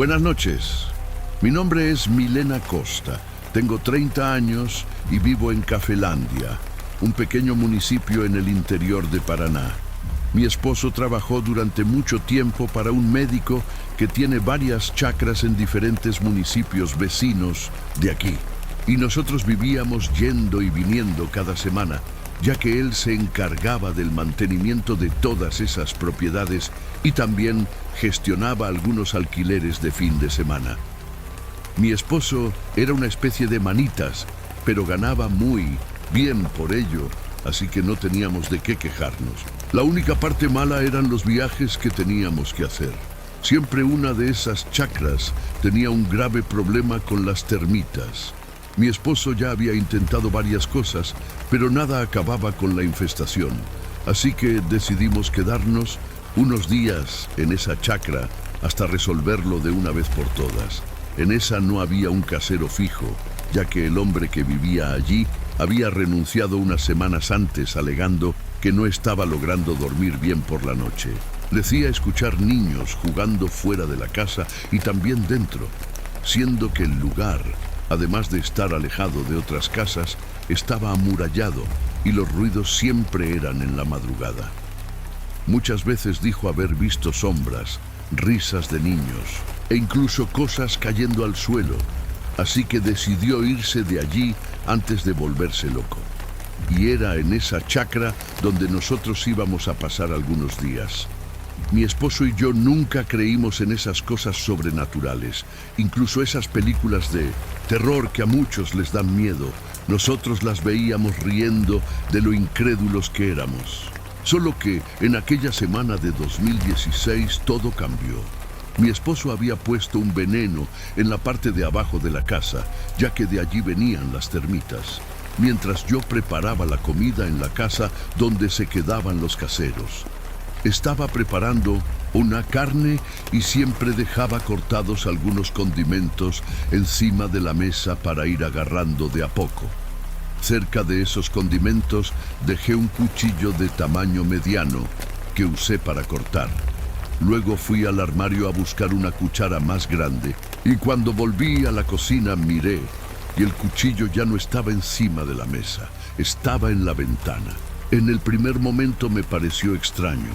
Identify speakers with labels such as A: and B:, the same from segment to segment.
A: Buenas noches. Mi nombre es Milena Costa. Tengo 30 años y vivo en Cafelandia, un pequeño municipio en el interior de Paraná. Mi esposo trabajó durante mucho tiempo para un médico que tiene varias chacras en diferentes municipios vecinos de aquí. Y nosotros vivíamos yendo y viniendo cada semana, ya que él se encargaba del mantenimiento de todas esas propiedades y también gestionaba algunos alquileres de fin de semana. Mi esposo era una especie de manitas, pero ganaba muy bien por ello, así que no teníamos de qué quejarnos. La única parte mala eran los viajes que teníamos que hacer. Siempre una de esas chacras tenía un grave problema con las termitas. Mi esposo ya había intentado varias cosas, pero nada acababa con la infestación. Así que decidimos quedarnos unos días en esa chacra hasta resolverlo de una vez por todas. En esa no había un casero fijo, ya que el hombre que vivía allí había renunciado unas semanas antes alegando que no estaba logrando dormir bien por la noche. Decía escuchar niños jugando fuera de la casa y también dentro, siendo que el lugar, además de estar alejado de otras casas, estaba amurallado y los ruidos siempre eran en la madrugada. Muchas veces dijo haber visto sombras, risas de niños e incluso cosas cayendo al suelo, así que decidió irse de allí antes de volverse loco. Y era en esa chacra donde nosotros íbamos a pasar algunos días. Mi esposo y yo nunca creímos en esas cosas sobrenaturales, incluso esas películas de terror que a muchos les dan miedo. Nosotros las veíamos riendo de lo incrédulos que éramos. Solo que en aquella semana de 2016 todo cambió. Mi esposo había puesto un veneno en la parte de abajo de la casa, ya que de allí venían las termitas, mientras yo preparaba la comida en la casa donde se quedaban los caseros. Estaba preparando una carne y siempre dejaba cortados algunos condimentos encima de la mesa para ir agarrando de a poco. Cerca de esos condimentos dejé un cuchillo de tamaño mediano que usé para cortar. Luego fui al armario a buscar una cuchara más grande y cuando volví a la cocina miré y el cuchillo ya no estaba encima de la mesa, estaba en la ventana. En el primer momento me pareció extraño,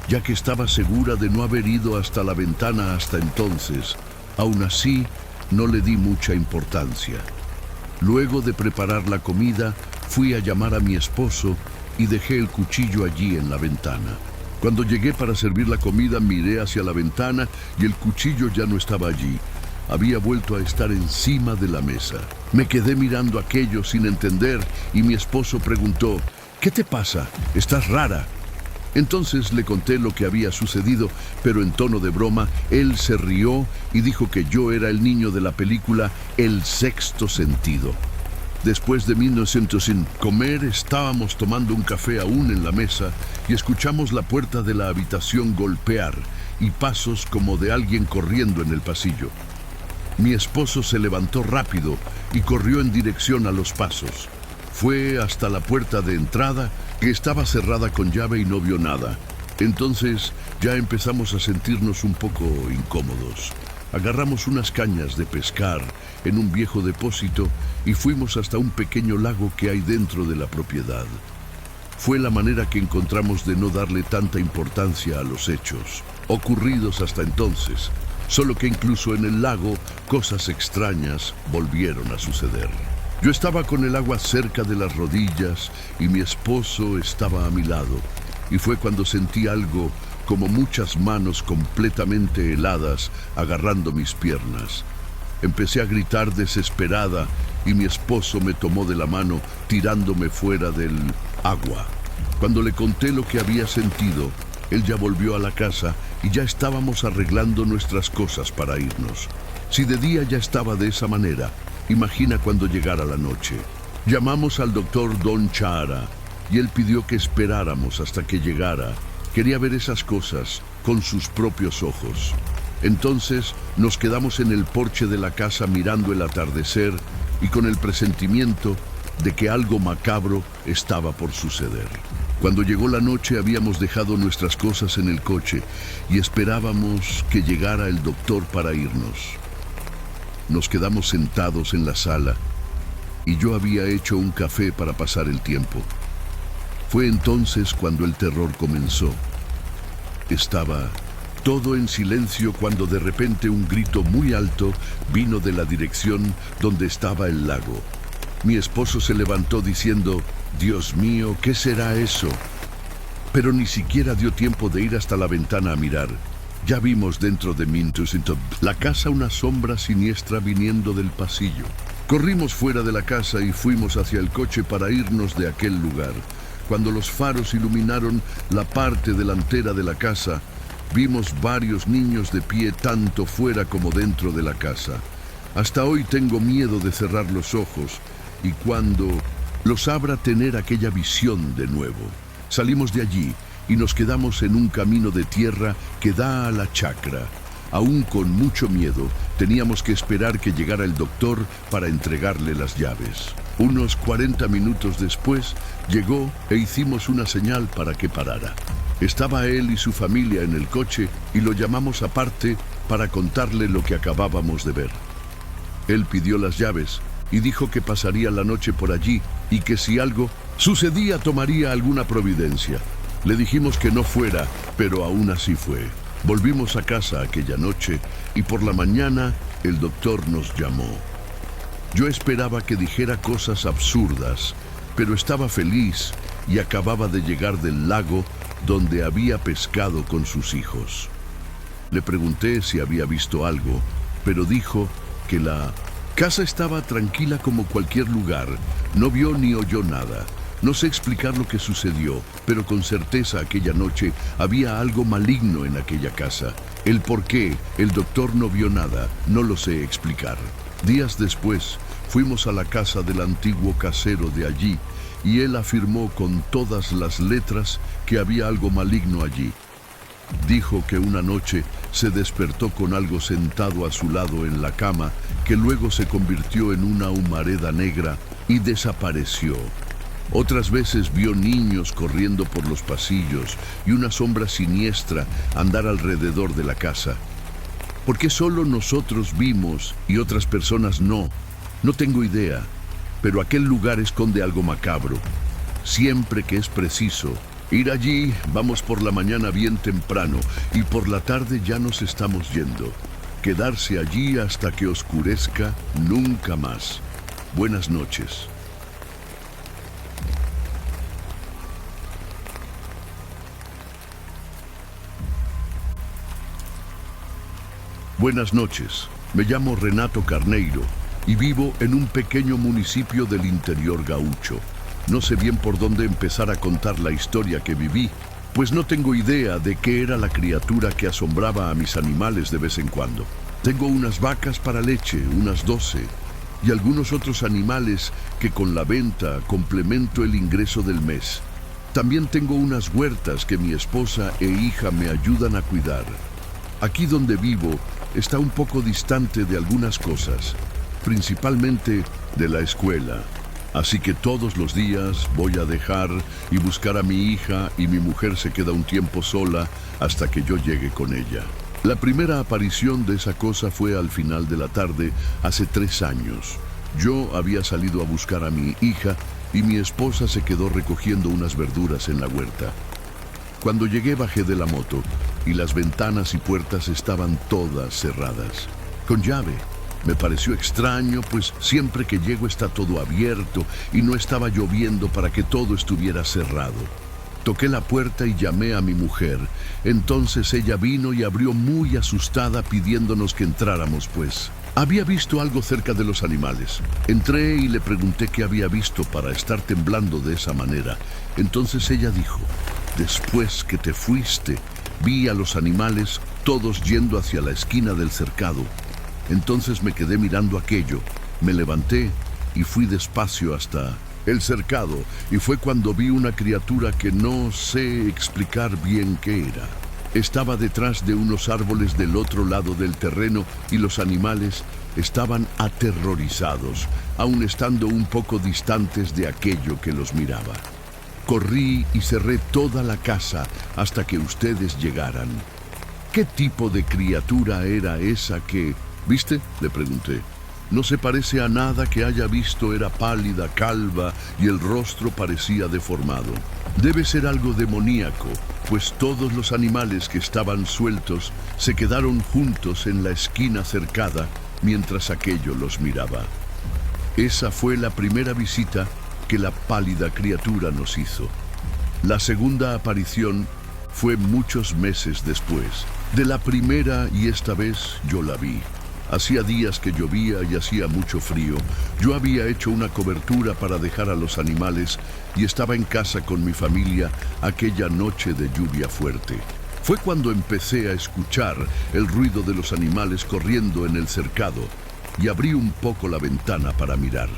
A: ya que estaba segura de no haber ido hasta la ventana hasta entonces. Aún así, no le di mucha importancia. Luego de preparar la comida, fui a llamar a mi esposo y dejé el cuchillo allí en la ventana. Cuando llegué para servir la comida, miré hacia la ventana y el cuchillo ya no estaba allí. Había vuelto a estar encima de la mesa. Me quedé mirando aquello sin entender y mi esposo preguntó: ¿qué te pasa? ¿Estás rara? Entonces le conté lo que había sucedido, pero en tono de broma, él se rió y dijo que yo era el niño de la película El Sexto Sentido. Después de 1900 sin comer, estábamos tomando un café aún en la mesa y escuchamos la puerta de la habitación golpear y pasos como de alguien corriendo en el pasillo. Mi esposo se levantó rápido y corrió en dirección a los pasos. Fue hasta la puerta de entrada, que estaba cerrada con llave y no vio nada. Entonces ya empezamos a sentirnos un poco incómodos. Agarramos unas cañas de pescar en un viejo depósito y fuimos hasta un pequeño lago que hay dentro de la propiedad. Fue la manera que encontramos de no darle tanta importancia a los hechos ocurridos hasta entonces, solo que incluso en el lago cosas extrañas volvieron a suceder. Yo estaba con el agua cerca de las rodillas y mi esposo estaba a mi lado, y fue cuando sentí algo como muchas manos completamente heladas agarrando mis piernas. Empecé a gritar desesperada y mi esposo me tomó de la mano tirándome fuera del agua. Cuando le conté lo que había sentido, él ya volvió a la casa y ya estábamos arreglando nuestras cosas para irnos. Si de día ya estaba de esa manera, imagina cuando llegara la noche. Llamamos al doctor Don Chara y él pidió que esperáramos hasta que llegara. Quería ver esas cosas con sus propios ojos. Entonces nos quedamos en el porche de la casa mirando el atardecer y con el presentimiento de que algo macabro estaba por suceder. Cuando llegó la noche habíamos dejado nuestras cosas en el coche y esperábamos que llegara el doctor para irnos. Nos quedamos sentados en la sala y yo había hecho un café para pasar el tiempo. Fue entonces cuando el terror comenzó. Estaba todo en silencio cuando de repente un grito muy alto vino de la dirección donde estaba el lago. Mi esposo se levantó diciendo: «Dios mío, ¿qué será eso?». Pero ni siquiera dio tiempo de ir hasta la ventana a mirar. Ya vimos dentro de la casa una sombra siniestra viniendo del pasillo. Corrimos fuera de la casa y fuimos hacia el coche para irnos de aquel lugar. Cuando los faros iluminaron la parte delantera de la casa, vimos varios niños de pie tanto fuera como dentro de la casa. Hasta hoy tengo miedo de cerrar los ojos y cuando los abra tener aquella visión de nuevo. Salimos de allí y nos quedamos en un camino de tierra que da a la chacra. Aún con mucho miedo, teníamos que esperar que llegara el doctor para entregarle las llaves. Unos 40 minutos después, llegó e hicimos una señal para que parara. Estaba él y su familia en el coche y lo llamamos aparte para contarle lo que acabábamos de ver. Él pidió las llaves y dijo que pasaría la noche por allí y que si algo sucedía tomaría alguna providencia. Le dijimos que no fuera, pero aún así fue. Volvimos a casa aquella noche y por la mañana el doctor nos llamó. Yo esperaba que dijera cosas absurdas, pero estaba feliz y acababa de llegar del lago donde había pescado con sus hijos. Le pregunté si había visto algo, pero dijo que la casa estaba tranquila como cualquier lugar, no vio ni oyó nada. No sé explicar lo que sucedió, pero con certeza aquella noche había algo maligno en aquella casa. El por qué el doctor no vio nada, no lo sé explicar. Días después, fuimos a la casa del antiguo casero de allí y él afirmó con todas las letras que había algo maligno allí. Dijo que una noche se despertó con algo sentado a su lado en la cama, que luego se convirtió en una humareda negra y desapareció. Otras veces vio niños corriendo por los pasillos y una sombra siniestra andar alrededor de la casa. ¿Por qué solo nosotros vimos y otras personas no? No tengo idea, pero aquel lugar esconde algo macabro. Siempre que es preciso ir allí, vamos por la mañana bien temprano y por la tarde ya nos estamos yendo. Quedarse allí hasta que oscurezca, nunca más. Buenas noches. Buenas noches, me llamo Renato Carneiro y vivo en un pequeño municipio del interior gaúcho. No sé bien por dónde empezar a contar la historia que viví, pues no tengo idea de qué era la criatura que asombraba a mis animales de vez en cuando. Tengo unas vacas para leche, unas 12, y algunos otros animales que con la venta complemento el ingreso del mes. También tengo unas huertas que mi esposa e hija me ayudan a cuidar. Aquí donde vivo está un poco distante de algunas cosas, principalmente de la escuela. Así que todos los días voy a dejar y buscar a mi hija y mi mujer se queda un tiempo sola hasta que yo llegue con ella. La primera aparición de esa cosa fue al final de la tarde hace 3 años. Yo había salido a buscar a mi hija y mi esposa se quedó recogiendo unas verduras en la huerta. Cuando llegué bajé de la moto y las ventanas y puertas estaban todas cerradas, con llave. Me pareció extraño, pues siempre que llego está todo abierto y no estaba lloviendo para que todo estuviera cerrado. Toqué la puerta y llamé a mi mujer. Entonces ella vino y abrió muy asustada pidiéndonos que entráramos, pues había visto algo cerca de los animales. Entré y le pregunté qué había visto para estar temblando de esa manera. Entonces ella dijo: «Después que te fuiste, vi a los animales todos yendo hacia la esquina del cercado». Entonces me quedé mirando aquello, me levanté y fui despacio hasta el cercado y fue cuando vi una criatura que no sé explicar bien qué era. Estaba detrás de unos árboles del otro lado del terreno y los animales estaban aterrorizados, aun estando un poco distantes de aquello que los miraba. Corrí y cerré toda la casa hasta que ustedes llegaran. ¿Qué tipo de criatura era esa que... ¿Viste?, le pregunté. No se parece a nada que haya visto, era pálida, calva y el rostro parecía deformado. Debe ser algo demoníaco, pues todos los animales que estaban sueltos se quedaron juntos en la esquina cercada mientras aquello los miraba. Esa fue la primera visita que la pálida criatura nos hizo. La segunda aparición fue muchos meses después. De la primera, y esta vez yo la vi. Hacía días que llovía y hacía mucho frío. Yo había hecho una cobertura para dejar a los animales y estaba en casa con mi familia aquella noche de lluvia fuerte. Fue cuando empecé a escuchar el ruido de los animales corriendo en el cercado y abrí un poco la ventana para mirar.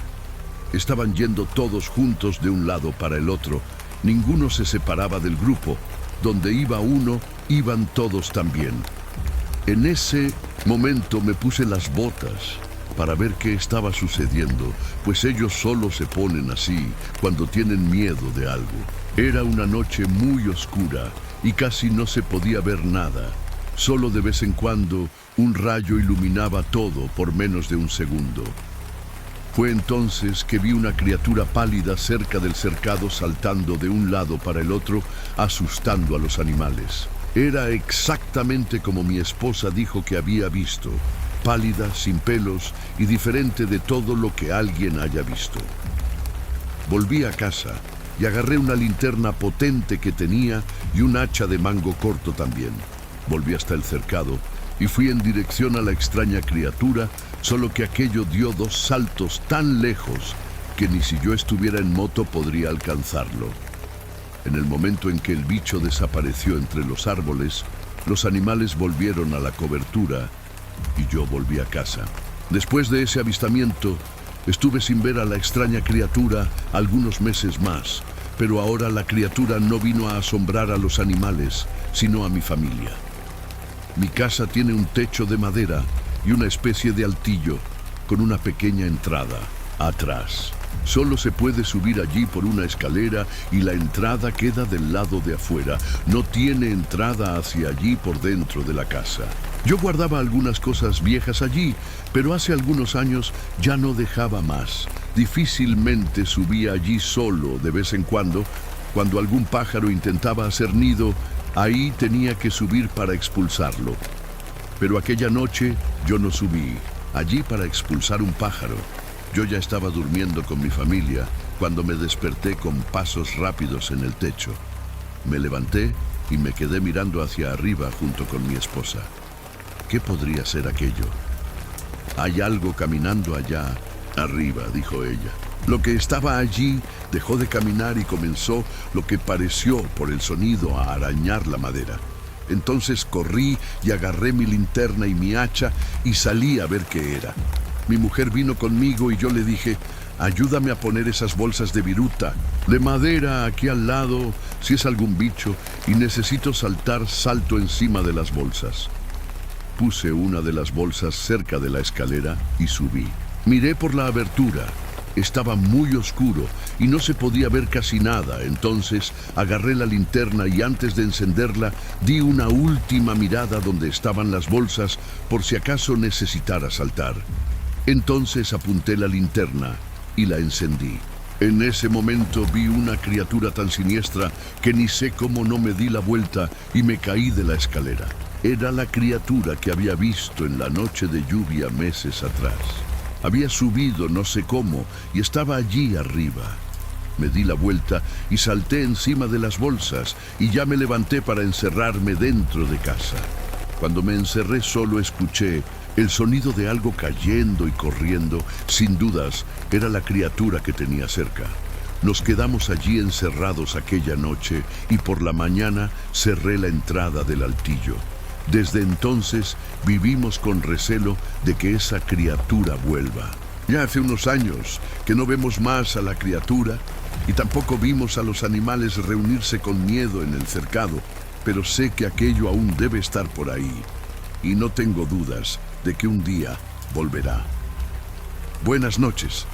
A: Estaban yendo todos juntos de un lado para el otro. Ninguno se separaba del grupo. Donde iba uno, iban todos también. En ese momento me puse las botas para ver qué estaba sucediendo, pues ellos solo se ponen así cuando tienen miedo de algo. Era una noche muy oscura y casi no se podía ver nada. Solo de vez en cuando un rayo iluminaba todo por menos de un segundo. Fue entonces que vi una criatura pálida cerca del cercado saltando de un lado para el otro, asustando a los animales. Era exactamente como mi esposa dijo que había visto, pálida, sin pelos y diferente de todo lo que alguien haya visto. Volví a casa y agarré una linterna potente que tenía y un hacha de mango corto también. Volví hasta el cercado y fui en dirección a la extraña criatura, solo que aquello dio 2 saltos tan lejos que ni si yo estuviera en moto podría alcanzarlo. En el momento en que el bicho desapareció entre los árboles, los animales volvieron a la cobertura y yo volví a casa. Después de ese avistamiento, estuve sin ver a la extraña criatura algunos meses más, pero ahora la criatura no vino a asombrar a los animales, sino a mi familia. Mi casa tiene un techo de madera y una especie de altillo con una pequeña entrada atrás. Solo se puede subir allí por una escalera y la entrada queda del lado de afuera. No tiene entrada hacia allí por dentro de la casa. Yo guardaba algunas cosas viejas allí, pero hace algunos años ya no dejaba más. Difícilmente subía allí solo de vez en cuando algún pájaro intentaba hacer nido. Ahí tenía que subir para expulsarlo. Pero aquella noche yo no subí allí para expulsar un pájaro. Yo ya estaba durmiendo con mi familia cuando me desperté con pasos rápidos en el techo. Me levanté y me quedé mirando hacia arriba junto con mi esposa. ¿Qué podría ser aquello? Hay algo caminando allá arriba, dijo ella. Lo que estaba allí dejó de caminar y comenzó lo que pareció por el sonido a arañar la madera. Entonces corrí y agarré mi linterna y mi hacha y salí a ver qué era. Mi mujer vino conmigo y yo le dije, ayúdame a poner esas bolsas de viruta, de madera aquí al lado, si es algún bicho y necesito saltar, salto encima de las bolsas. Puse una de las bolsas cerca de la escalera y subí. Miré por la abertura. Estaba muy oscuro y no se podía ver casi nada. Entonces agarré la linterna y antes de encenderla di una última mirada donde estaban las bolsas por si acaso necesitara saltar. Entonces apunté la linterna y la encendí. En ese momento vi una criatura tan siniestra que ni sé cómo no me di la vuelta y me caí de la escalera. Era la criatura que había visto en la noche de lluvia meses atrás. Había subido no sé cómo y estaba allí arriba. Me di la vuelta y salté encima de las bolsas y ya me levanté para encerrarme dentro de casa. Cuando me encerré solo escuché el sonido de algo cayendo y corriendo. Sin dudas, era la criatura que tenía cerca. Nos quedamos allí encerrados aquella noche y por la mañana cerré la entrada del altillo. Desde entonces vivimos con recelo de que esa criatura vuelva. Ya hace unos años que no vemos más a la criatura y tampoco vimos a los animales reunirse con miedo en el cercado, pero sé que aquello aún debe estar por ahí y no tengo dudas de que un día volverá. Buenas noches.